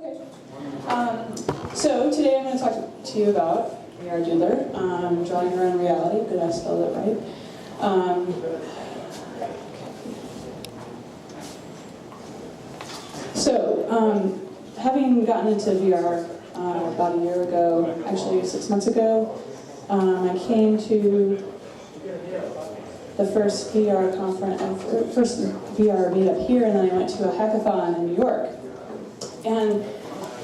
Okay. So today I'm going to talk to you about VR Doodler, drawing your own reality. Did I spell that right? Having gotten into VR about a year ago, actually 6 months ago, I came to the first VR conference, first VR meetup here, and then I went to a hackathon in New York. And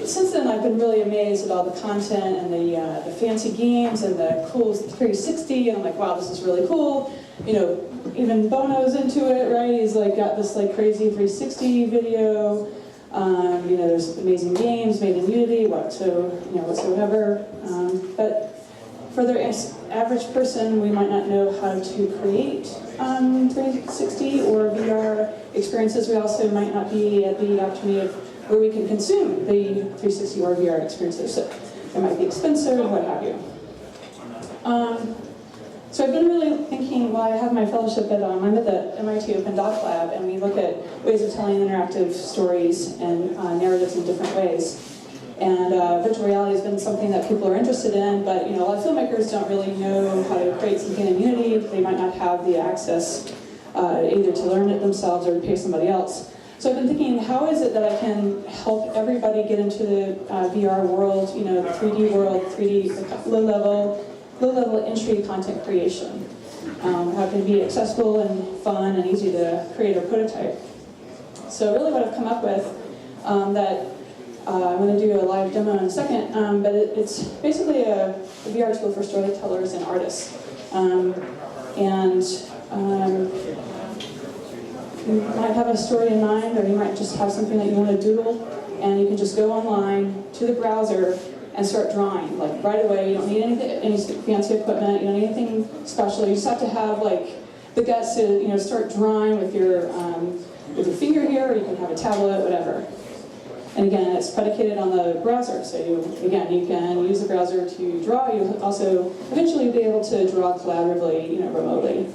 since then, I've been really amazed at all the content and the fancy games and the cool 360. And I'm like, wow, this is really cool. You know, even Bono's into it, right? He's like got this like crazy 360 video. You know, there's amazing games made in Unity, whatsoever. But for the average person, we might not know how to create 360 or VR experiences. We also might not be at the opportunity of where we can consume the 360 or VR experiences. So it might be expensive or what have you. So I've been really thinking, well, I have my fellowship at, I'm at the MIT Open Doc Lab, and we look at ways of telling interactive stories and narratives in different ways. And virtual reality has been something that people are interested in, but you know, a lot of filmmakers don't really know how to create something in Unity. They might not have the access either to learn it themselves or to pay somebody else. So I've been thinking, how is it that I can help everybody get into the VR world, you know, the 3D world, 3D low-level entry content creation? How can it be accessible and fun and easy to create a prototype? So really what I've come up with that I'm going to do a live demo in a second, but it's basically a VR tool for storytellers and artists. You might have a story in mind, or you might just have something that you want to doodle, and you can just go online to the browser and start drawing. Like right away, you don't need any fancy equipment, you don't need anything special. You just have to have like the guts to start drawing with your finger here, or you can have a tablet, whatever. And again, it's predicated on the browser. So you can use the browser to draw. You'll also eventually be able to draw collaboratively, remotely.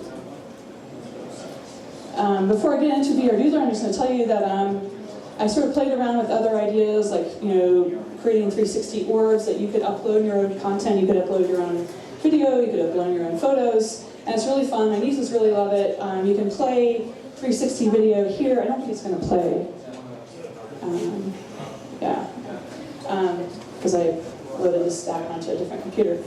Before I get into VR Doodler, I'm just going to tell you that I sort of played around with other ideas, like creating 360 orbs that you could upload your own content. You could upload your own video. You could upload your own photos, and it's really fun. My nieces really love it. You can play 360 video here. I don't think it's going to play. Because I loaded this stack onto a different computer.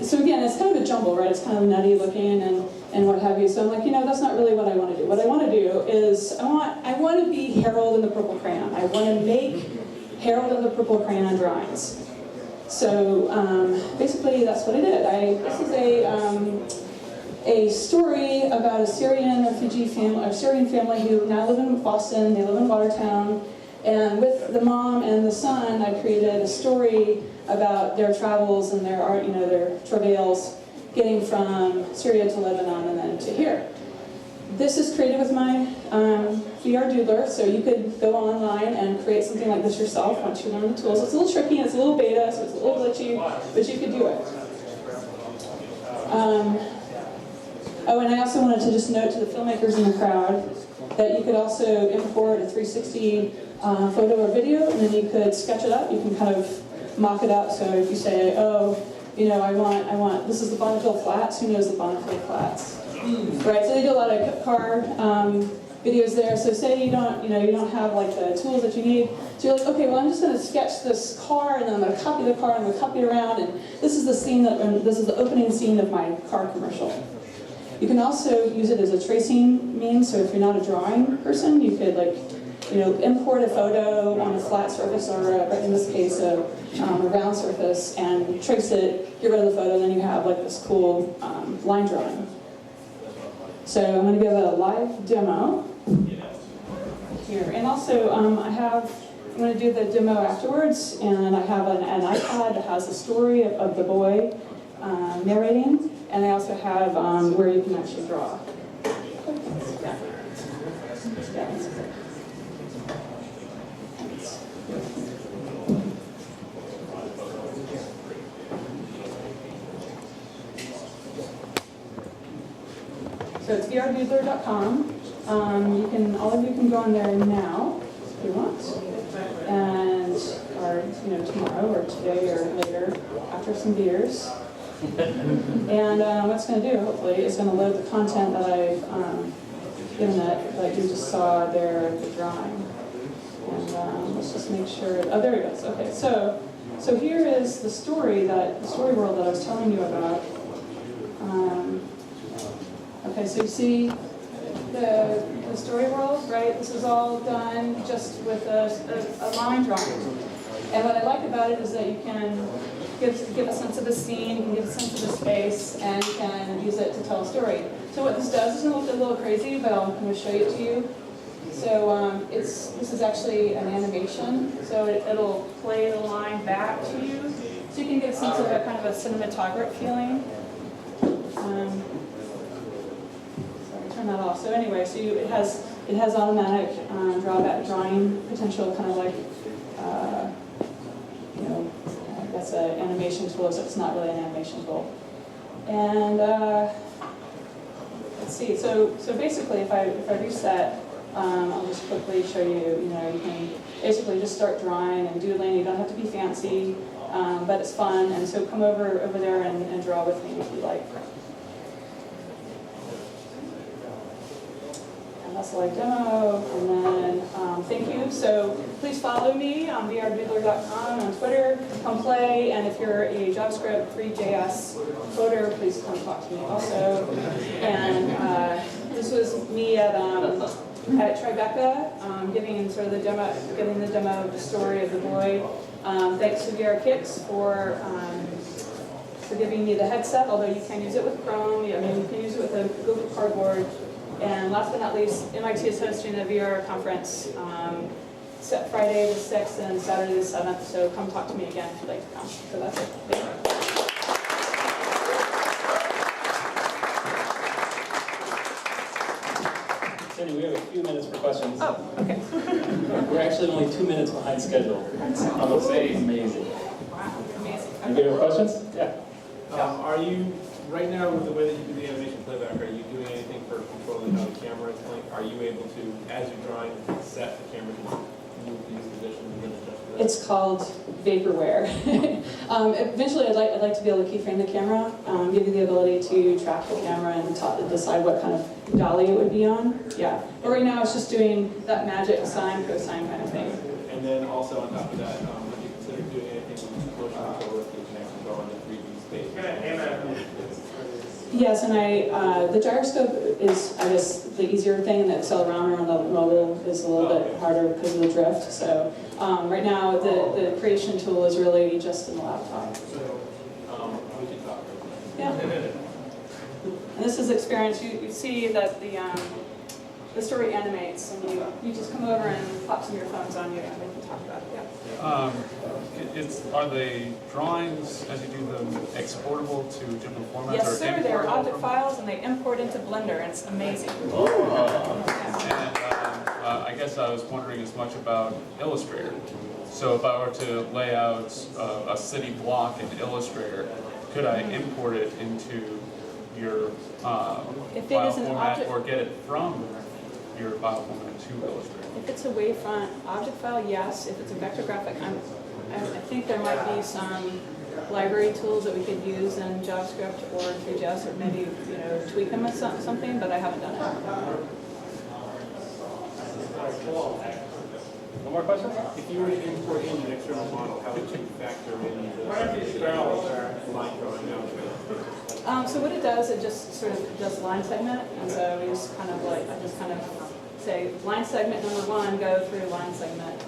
So again, it's kind of a jumble, right? It's kind of nutty looking and what have you. So I'm like, that's not really what I want to do. What I want to do is I want to be Harold and the Purple Crayon. I want to make Harold and the Purple Crayon drawings. So basically, that's what I did. This is a story about a Syrian refugee family, a Syrian family who now live in Boston. They live in Watertown. And with the mom and the son, I created a story about their travels and their art, their travails, getting from Syria to Lebanon and then to here. This is created with my VR Doodler, so you could go online and create something like this yourself once you learn the tools. It's a little tricky, it's a little beta, so it's a little glitchy, but you could do it. And I also wanted to just note to the filmmakers in the crowd that you could also import a 360 photo or video, and then you could sketch it up. You can kind of mock it up. So if you say, I want, this is the Bonneville Flats. Who knows the Bonneville Flats? Right. So they do a lot of car videos there. So say you don't have like the tools that you need. So you're like, okay, well I'm just going to sketch this car, and then I'm going to copy the car, and I'm going to copy it around, and this is the scene this is the opening scene of my car commercial. You can also use it as a tracing means. So if you're not a drawing person, you could import a photo on a flat surface, or in this case, a round surface, and trace it, get rid of the photo, and then you have like this cool line drawing. So I'm going to give a live demo here. And also, I'm going to do the demo afterwards, and I have an iPad that has the story of the boy narrating, and I also have where you can actually draw. So it's vrdoodler.com. All of you can go on there now if you want. tomorrow or today or later after some beers. And what it's going to do, hopefully, is going to load the content that I've given it, like you just saw there, the drawing. And let's just make sure. Oh, there it goes. Okay, so here is the story world that I was telling you about. Okay, so you see the story world, right? This is all done just with a line drawing. And what I like about it is that you can give a sense of the scene, you can give a sense of the space, and you can use it to tell a story. So what this does is going to look a little crazy, but I'm going to show it to you. So this is actually an animation, so it'll play the line back to you, so you can get a sense of a kind of a cinematographic feeling. Turn that off. So anyway, so it has automatic drawing potential, kind of like that's an animation tool, so it's not really an animation tool. And let's see. So basically, if I reset, I'll just quickly show you. You can basically just start drawing and doodling. You don't have to be fancy, but it's fun. And so come over there and draw with me if you like. That's a live demo, and then thank you. So please follow me on vrdoodler.com on Twitter. Come play, and if you're a JavaScript 3.js coder, please come talk to me also. And this was me at Tribeca, giving sort of the demo of the story of the boy. Thanks to VR Kicks for giving me the headset. Although you can use it with Chrome, you can use it with a Google Cardboard. And last but not least, MIT is hosting a VR conference Friday the 6th and Saturday the 7th, so come talk to me again if you'd like to come. So that's it. Cindy, we have a few minutes for questions. Oh, okay. We're actually only 2 minutes behind schedule. I will say amazing. Wow, amazing. Okay. Do you have questions? Yeah. Are you, right now with the way that you do the animation playback, are you doing anything for controlling how the camera is playing? Are you able to, as you're drawing, set the camera to move these positions and then adjust that? It's called vaporware. Eventually, I'd like to be able to keyframe the camera, give you the ability to track the camera and decide what kind of dolly it would be on. Yeah. But right now, it's just doing that magic sine, cosine kind of thing. And then also on top of that, would you consider doing anything with motion control if you can actually go on the 3D space? Yes, and the gyroscope is, I guess, the easier thing, and the accelerometer on the mobile is a little bit harder because of the drift. So right now, the creation tool is really just in the laptop. So we can talk. Yeah. And this is experience. You see that the story animates, and you just come over and pop some earphones on you, and we can talk about it. Yeah. Are the drawings, as you do them, exportable to different formats? Yes, or sir. They're importable object files, and they import into Blender, and it's amazing. And I guess I was wondering as much about Illustrator. So if I were to lay out a city block in Illustrator, could I import it into your file format or get it from your file format to Illustrator? If it's a wavefront object file, yes. If it's a vector graphic, I think there might be some library tools that we could use in JavaScript or 3.js, or maybe tweak them with something, but I haven't done it. One more question? If you were to import in an external model, how would you factor in the line drawing out? So what it does, it just sort of does line segment, and so we just kind of I just kind of say line segment number 1, go through line segment.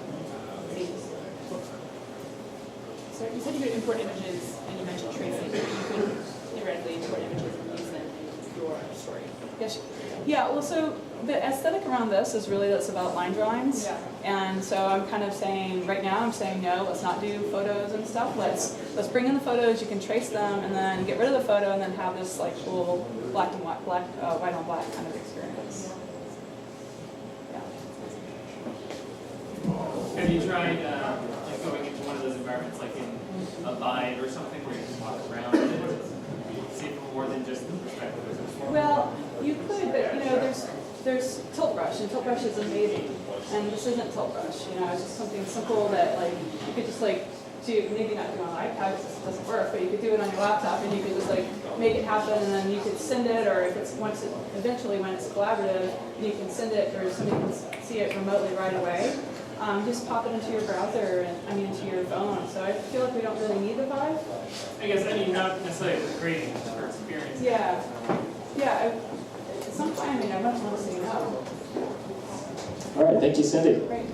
So you said you could import images, and you mentioned tracing. You could theoretically import images and use them in your story. Yes. Yeah. Well, so the aesthetic around this is really that's about line drawings. Yeah. And so I'm kind of saying right now, I'm saying no, let's not do photos and stuff. Let's bring in the photos. You can trace them, and then get rid of the photo, and then have this like cool white on black kind of experience. Yeah. Have you tried like going into one of those environments, like in a Vive or something, where you just walk around and see more than just the perspective of the performer? Well, you could, but there's Tilt Brush, and Tilt Brush is amazing. And this isn't Tilt Brush, it's just something simple that like you could just like do, maybe not do on an iPad because it doesn't work, but you could do it on your laptop and you could just like make it happen and then you could send it, or if it's eventually when it's collaborative, you can send it or somebody can see it remotely right away. Just pop it into your browser and into your phone. So I feel like we don't really need the Vive. I guess, I mean, not necessarily for creating, just for experience. Yeah. Yeah. At some point, I mean, I wouldn't want to say no. All right, thank you, Cindy. Great.